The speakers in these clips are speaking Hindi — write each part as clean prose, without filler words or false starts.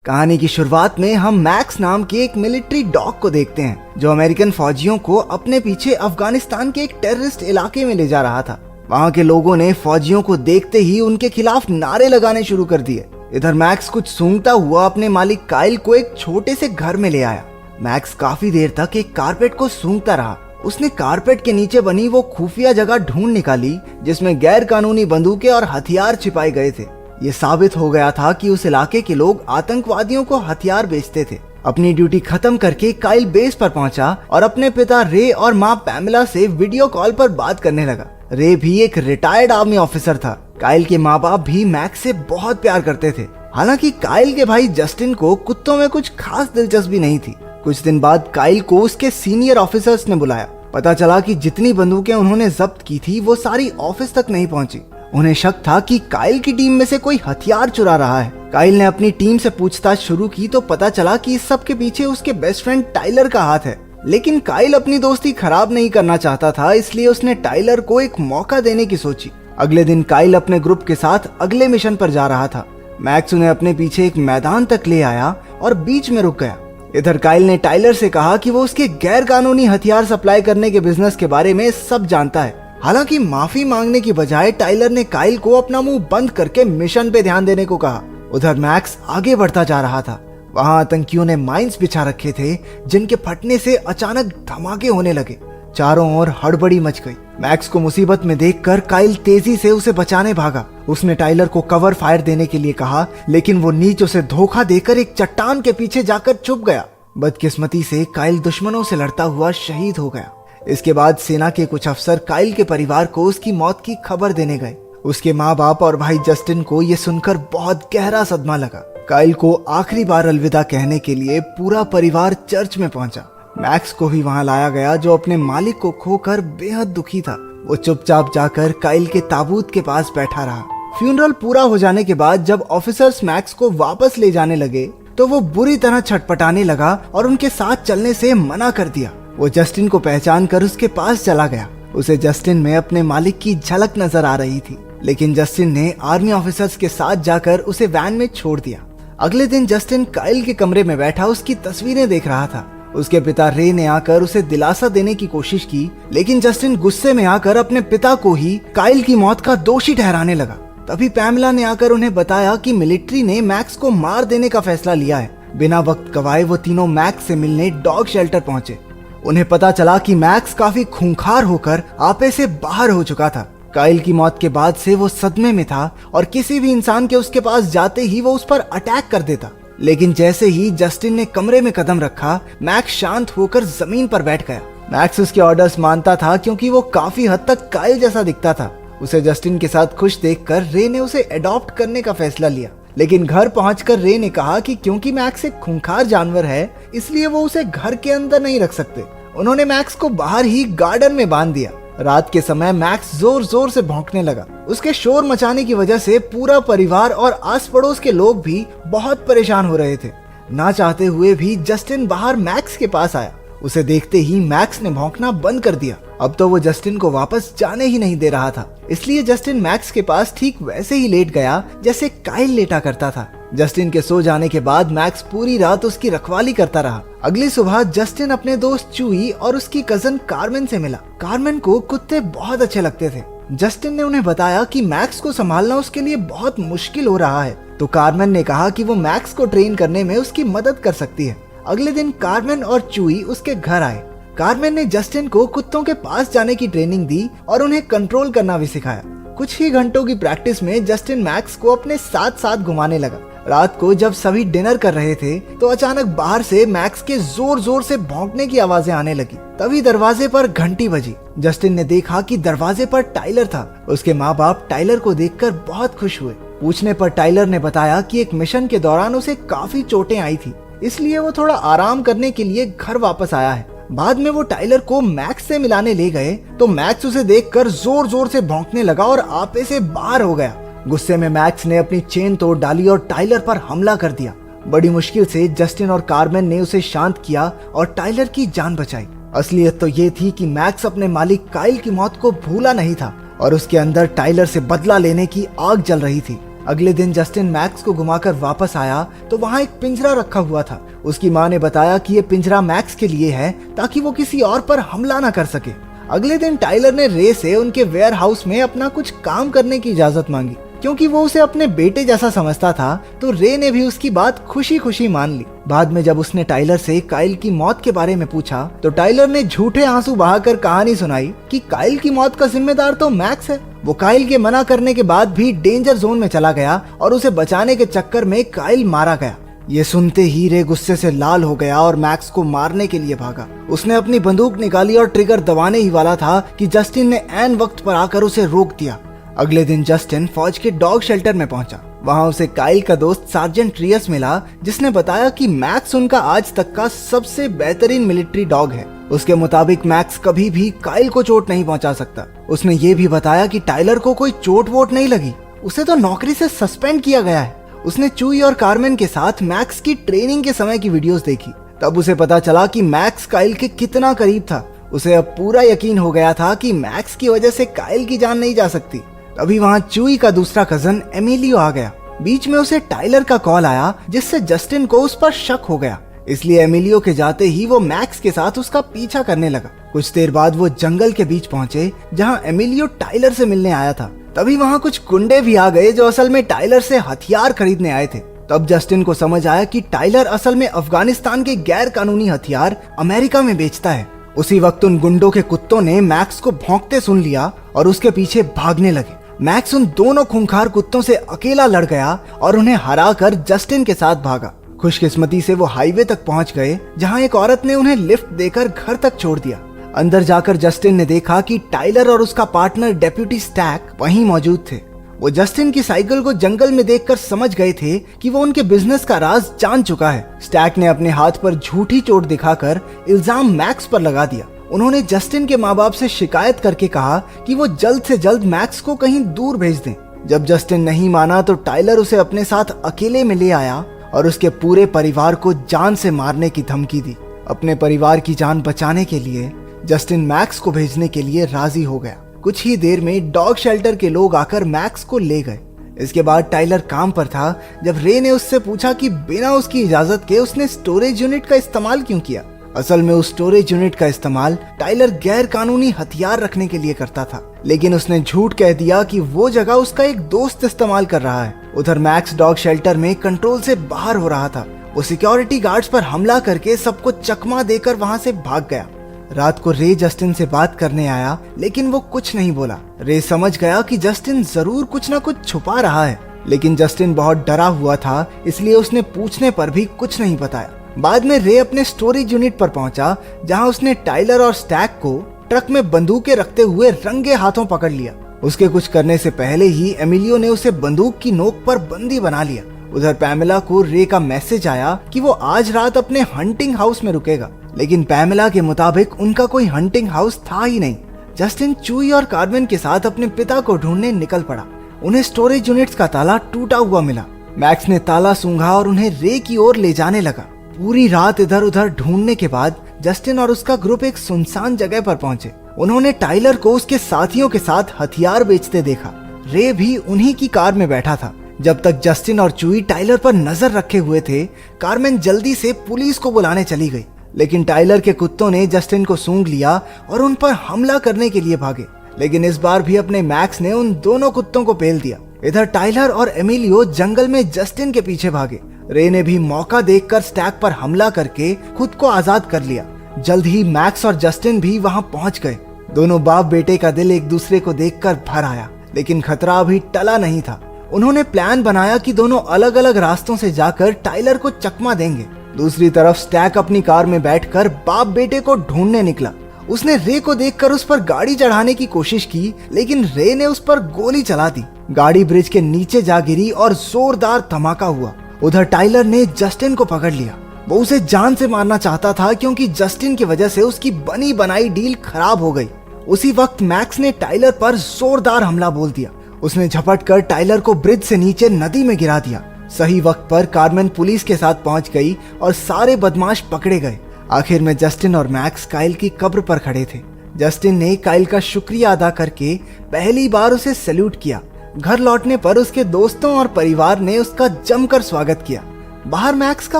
कहानी की शुरुआत में हम मैक्स नाम के एक मिलिट्री डॉग को देखते हैं जो अमेरिकन फौजियों को अपने पीछे अफगानिस्तान के एक टेररिस्ट इलाके में ले जा रहा था। वहाँ के लोगों ने फौजियों को देखते ही उनके खिलाफ नारे लगाने शुरू कर दिए। इधर मैक्स कुछ सूंघता हुआ अपने मालिक काइल को एक छोटे से घर में ले आया। मैक्स काफी देर तक एक कारपेट को सूंघता रहा। उसने कारपेट के नीचे बनी वो खुफिया जगह ढूंढ निकाली जिसमें गैर कानूनी बंदूकें और हथियार छिपाए गए थे। ये साबित हो गया था कि उस इलाके के लोग आतंकवादियों को हथियार बेचते थे। अपनी ड्यूटी खत्म करके काइल बेस पर पहुंचा और अपने पिता रे और माँ पैमेला से वीडियो कॉल पर बात करने लगा। रे भी एक रिटायर्ड आर्मी ऑफिसर था। काइल के माँ बाप भी मैक्स से बहुत प्यार करते थे। हालांकि काइल के भाई जस्टिन को कुत्तों में कुछ खास दिलचस्पी नहीं थी। कुछ दिन बाद काइल को उसके सीनियर ऑफिसर्स ने बुलाया। पता चला कि जितनी बंदूकें उन्होंने जब्त की थी वो सारी ऑफिस तक नहीं पहुंची। उन्हें शक था कि काइल की टीम में से कोई हथियार चुरा रहा है। काइल ने अपनी टीम से पूछताछ शुरू की तो पता चला कि इस सब के पीछे उसके बेस्ट फ्रेंड टाइलर का हाथ है। लेकिन काइल अपनी दोस्ती खराब नहीं करना चाहता था, इसलिए उसने टाइलर को एक मौका देने की सोची। अगले दिन काइल अपने ग्रुप के साथ अगले मिशन पर जा रहा था। मैक्स उन्हें अपने पीछे एक मैदान तक ले आया और बीच में रुक गया। इधर काइल ने टाइलर से कहा कि वो उसके गैर कानूनी हथियार सप्लाई करने के बिजनेस के बारे में सब जानता है। हालांकि माफी मांगने की बजाय टाइलर ने काइल को अपना मुंह बंद करके मिशन पे ध्यान देने को कहा। उधर मैक्स आगे बढ़ता जा रहा था। वहां आतंकियों ने माइंस बिछा रखे थे जिनके फटने से अचानक धमाके होने लगे। चारों ओर हड़बड़ी मच गई। मैक्स को मुसीबत में देखकर काइल तेजी से उसे बचाने भागा। उसने टाइलर को कवर फायर देने के लिए कहा, लेकिन वो नीच उसे धोखा देकर एक चट्टान के पीछे जाकर छुप गया। बदकिस्मती से काइल दुश्मनों से लड़ता हुआ शहीद हो गया। इसके बाद सेना के कुछ अफसर काइल के परिवार को उसकी मौत की खबर देने गए। उसके माँ बाप और भाई जस्टिन को ये सुनकर बहुत गहरा सदमा लगा। काइल को आखिरी बार अलविदा कहने के लिए पूरा परिवार चर्च में पहुंचा। मैक्स को भी वहां लाया गया जो अपने मालिक को खोकर बेहद दुखी था। वो चुपचाप जाकर काइल के ताबूत के पास बैठा रहा। फ्यूनरल पूरा हो जाने के बाद जब ऑफिसर्स मैक्स को वापस ले जाने लगे तो वो बुरी तरह छटपटाने लगा और उनके साथ चलने से मना कर दिया। वो जस्टिन को पहचान कर उसके पास चला गया। उसे जस्टिन में अपने मालिक की झलक नजर आ रही थी, लेकिन जस्टिन ने आर्मी ऑफिसर्स के साथ जाकर उसे वैन में छोड़ दिया। अगले दिन जस्टिन काइल के कमरे में बैठा उसकी तस्वीरें देख रहा था। उसके पिता रे ने आकर उसे दिलासा देने की कोशिश की, लेकिन जस्टिन गुस्से में आकर अपने पिता को ही काइल की मौत का दोषी ठहराने लगा। तभी पैमेला ने आकर उन्हें बताया कि मिलिट्री ने मैक्स को मार देने का फैसला लिया है। बिना वक्त गवाए वो तीनों मैक्स से मिलने डॉग शेल्टर पहुंचे। उन्हें पता चला कि मैक्स काफी खूंखार होकर आपे से बाहर हो चुका था। काइल की मौत के बाद से वो सदमे में था और किसी भी इंसान के उसके पास जाते ही वो उस पर अटैक कर देता। लेकिन जैसे ही जस्टिन ने कमरे में कदम रखा, मैक्स शांत होकर जमीन पर बैठ गया। मैक्स उसके ऑर्डर्स मानता था क्योंकि वो काफी हद तक काइल जैसा दिखता था। उसे जस्टिन के साथ खुश देखकर रे ने उसे अडॉप्ट करने का फैसला लिया। लेकिन घर पहुंचकर रे ने कहा कि क्योंकि मैक्स एक खूंखार जानवर है, इसलिए वो उसे घर के अंदर नहीं रख सकते। उन्होंने मैक्स को बाहर ही गार्डन में बांध दिया। रात के समय मैक्स जोर जोर से भौंकने लगा। उसके शोर मचाने की वजह से पूरा परिवार और आस पड़ोस के लोग भी बहुत परेशान हो रहे थे। ना चाहते हुए भी जस्टिन बाहर मैक्स के पास आया। उसे देखते ही मैक्स ने भौंकना बंद कर दिया। अब तो वो जस्टिन को वापस जाने ही नहीं दे रहा था, इसलिए जस्टिन मैक्स के पास ठीक वैसे ही लेट गया जैसे काइल लेटा करता था। जस्टिन के सो जाने के बाद मैक्स पूरी रात उसकी रखवाली करता रहा। अगली सुबह जस्टिन अपने दोस्त चूई और उसकी कजन कार्मेन से मिला। कार्मेन को कुत्ते बहुत अच्छे लगते थे। जस्टिन ने उन्हें बताया कि मैक्स को संभालना उसके लिए बहुत मुश्किल हो रहा है, तो कार्मेन ने कहा कि वो मैक्स को ट्रेन करने में उसकी मदद कर सकती है। अगले दिन कार्मेन और चूई उसके घर आए। कार्मेन ने जस्टिन को कुत्तों के पास जाने की ट्रेनिंग दी और उन्हें कंट्रोल करना भी सिखाया। कुछ ही घंटों की प्रैक्टिस में जस्टिन मैक्स को अपने साथ साथ घुमाने लगा। रात को जब सभी डिनर कर रहे थे तो अचानक बाहर से मैक्स के जोर जोर से भौंकने की आवाजें आने लगी। तभी दरवाजे पर घंटी बजी। जस्टिन ने देखा कि दरवाजे पर टाइलर था। उसके माँ बाप टाइलर को देखकर बहुत खुश हुए। पूछने पर टाइलर ने बताया कि एक मिशन के दौरान उसे काफी चोटें आई थी, इसलिए वो थोड़ा आराम करने के लिए घर वापस आया है। बाद में वो टाइलर को मैक्स से मिलाने ले गए तो मैक्स उसे देखकर जोर जोर से भौंकने लगा और आपे से बाहर हो गया। गुस्से में मैक्स ने अपनी चेन तोड़ डाली और टाइलर पर हमला कर दिया। बड़ी मुश्किल से जस्टिन और कार्मेन ने उसे शांत किया और टाइलर की जान बचाई। असलियत तो ये थी कि मैक्स अपने मालिक काइल की मौत को भूला नहीं था और उसके अंदर टाइलर से बदला लेने की आग जल रही थी। अगले दिन जस्टिन मैक्स को घुमाकर वापस आया तो वहाँ एक पिंजरा रखा हुआ था। उसकी माँ ने बताया कि ये पिंजरा मैक्स के लिए है ताकि वो किसी और पर हमला ना कर सके। अगले दिन टाइलर ने रे से उनके वेयर हाउस में अपना कुछ काम करने की इजाजत मांगी। क्योंकि वो उसे अपने बेटे जैसा समझता था तो रे ने भी उसकी बात खुशी खुशी मान ली। बाद में जब उसने टाइलर से काइल की मौत के बारे में पूछा तो टाइलर ने झूठे आंसू बहाकर कहानी सुनाई कि काइल की मौत का जिम्मेदार तो मैक्स है। वो काइल के मना करने के बाद भी डेंजर जोन में चला गया और उसे बचाने के चक्कर में काइल मारा गया। ये सुनते ही रे गुस्से से लाल हो गया और मैक्स को मारने के लिए भागा। उसने अपनी बंदूक निकाली और ट्रिगर दबाने ही वाला था कि जस्टिन ने ऐन वक्त पर आकर उसे रोक दिया। अगले दिन जस्टिन फौज के डॉग शेल्टर में पहुंचा। वहां उसे काइल का दोस्त सार्जेंट रियस मिला, जिसने बताया कि मैक्स उनका आज तक का सबसे बेहतरीन मिलिट्री डॉग है। उसके मुताबिक मैक्स कभी भी काइल को चोट नहीं पहुंचा सकता। उसने ये भी बताया कि टाइलर को कोई चोट वोट नहीं लगी, उसे तो नौकरी से सस्पेंड किया गया है। उसने चूई और कार्मेन के साथ मैक्स की ट्रेनिंग के समय की वीडियोस देखी। तब उसे पता चला कि मैक्स काइल के कितना करीब था। उसे अब पूरा यकीन हो गया था कि मैक्स की वजह से काइल की जान नहीं जा सकती। तभी वहां चूई का दूसरा कजन एमिलियो आ गया। बीच में उसे टाइलर का कॉल आया जिससे जस्टिन को उस पर शक हो गया। इसलिए एमिलियो के जाते ही वो मैक्स के साथ उसका पीछा करने लगा। कुछ देर बाद वो जंगल के बीच पहुंचे जहां एमिलियो टाइलर से मिलने आया था। तभी वहां कुछ गुंडे भी आ गए जो असल में टाइलर से हथियार खरीदने आए थे। तब जस्टिन को समझ आया कि टाइलर असल में अफगानिस्तान के गैर कानूनी हथियार अमेरिका में बेचता है। उसी वक्त उन गुंडों के कुत्तों ने मैक्स को भौंकते सुन लिया और उसके पीछे भागने लगे। मैक्स उन दोनों खूंखार कुत्तों से अकेला लड़ गया और उन्हें हराकर जस्टिन के साथ भागा। खुशकिस्मती से वो हाईवे तक पहुंच गए जहां एक औरत ने उन्हें लिफ्ट देकर घर तक छोड़ दिया। अंदर जाकर जस्टिन ने देखा कि टाइलर और उसका पार्टनर डेप्यूटी स्टैक वहीं मौजूद थे। वो जस्टिन की साइकिल को जंगल में देखकर समझ गए थे कि वो उनके बिजनेस का राज जान चुका है। स्टैक ने अपने हाथ पर झूठी चोट दिखाकर इल्जाम मैक्स पर लगा दिया। उन्होंने जस्टिन के माँ बाप से शिकायत करके कहा कि वो जल्द से जल्द मैक्स को कहीं दूर भेज दें। जब जस्टिन नहीं माना तो टाइलर उसे अपने साथ अकेले में ले आया और उसके पूरे परिवार को जान से मारने की धमकी दी। अपने परिवार की जान बचाने के लिए जस्टिन मैक्स को भेजने के लिए राजी हो गया। कुछ ही देर में डॉग शेल्टर के लोग आकर मैक्स को ले गए। इसके बाद टाइलर काम पर था जब रे ने उससे पूछा कि बिना उसकी इजाजत के उसने स्टोरेज यूनिट का इस्तेमाल क्यों किया। असल में उस स्टोरेज यूनिट का इस्तेमाल टाइलर गैर कानूनी हथियार रखने के लिए करता था, लेकिन उसने झूठ कह दिया कि वो जगह उसका एक दोस्त इस्तेमाल कर रहा है। उधर मैक्स डॉग शेल्टर में कंट्रोल से बाहर हो रहा था। वो सिक्योरिटी गार्ड्स पर हमला करके सबको चकमा देकर वहां से भाग गया। रात को रे जस्टिन से बात करने आया, लेकिन वो कुछ नहीं बोला। रे समझ गया कि जस्टिन जरूर कुछ न कुछ छुपा रहा है, लेकिन जस्टिन बहुत डरा हुआ था, इसलिए उसने पूछने पर भी कुछ नहीं बताया। बाद में रे अपने स्टोरेज यूनिट पर पहुंचा जहां उसने टाइलर और स्टैक को ट्रक में बंदूकें रखते हुए रंगे हाथों पकड़ लिया। उसके कुछ करने से पहले ही एमिलियो ने उसे बंदूक की नोक पर बंदी बना लिया। उधर पैमेला को रे का मैसेज आया कि वो आज रात अपने हंटिंग हाउस में रुकेगा, लेकिन पैमेला के मुताबिक उनका कोई हंटिंग हाउस था ही नहीं। जस्टिन चूई और कार्मेन के साथ अपने पिता को ढूंढने निकल पड़ा। उन्हें स्टोरेज यूनिट्स का ताला टूटा हुआ मिला। मैक्स ने ताला सूंघा और उन्हें रे की ओर ले जाने लगा। पूरी रात इधर उधर ढूंढने के बाद जस्टिन और उसका ग्रुप एक सुनसान जगह पर पहुंचे। उन्होंने टाइलर को उसके साथियों के साथ हथियार बेचते देखा। रे भी उन्हीं की कार में बैठा था। जब तक जस्टिन और चूई टाइलर पर नजर रखे हुए थे, कार्मेन जल्दी से पुलिस को बुलाने चली गई, लेकिन टाइलर के कुत्तों ने जस्टिन को सूंघ लिया और उन पर हमला करने के लिए भागे। लेकिन इस बार भी अपने मैक्स ने उन दोनों कुत्तों को पेल दिया। इधर टाइलर और एमिलियो जंगल में जस्टिन के पीछे भागे। रे ने भी मौका देखकर स्टैक पर हमला करके खुद को आजाद कर लिया। जल्द ही मैक्स और जस्टिन भी वहां पहुंच गए। दोनों बाप बेटे का दिल एक दूसरे को देखकर भर आया, लेकिन खतरा अभी टला नहीं था। उन्होंने प्लान बनाया कि दोनों अलग अलग रास्तों से जाकर टाइलर को चकमा देंगे। दूसरी तरफ स्टैक अपनी कार में बैठकर बाप बेटे को ढूंढने निकला। उसने रे को देखकर उस पर गाड़ी चढ़ाने की कोशिश की, लेकिन रे ने उस पर गोली चला दी। गाड़ी ब्रिज के नीचे जा गिरी और जोरदार धमाका हुआ। उधर टाइलर ने जस्टिन को पकड़ लिया। वो उसे जान से मारना चाहता था क्योंकि जस्टिन की वजह से उसकी बनी बनाई डील खराब हो गई। उसी वक्त मैक्स ने टाइलर पर जोरदार हमला बोल दिया। उसने झपट कर टाइलर को ब्रिज से नीचे नदी में गिरा दिया। सही वक्त पर कार्मेन पुलिस के साथ पहुंच गई और सारे बदमाश पकड़े गए। आखिर में जस्टिन और मैक्स काइल की कब्र पर खड़े थे। जस्टिन ने काइल का शुक्रिया अदा करके पहली बार उसे सैल्यूट किया। घर लौटने पर उसके दोस्तों और परिवार ने उसका जमकर स्वागत किया। बाहर मैक्स का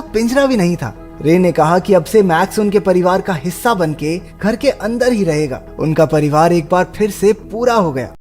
पिंजरा भी नहीं था। रे ने कहा कि अब से मैक्स उनके परिवार का हिस्सा बनके घर के अंदर ही रहेगा। उनका परिवार एक बार फिर से पूरा हो गया।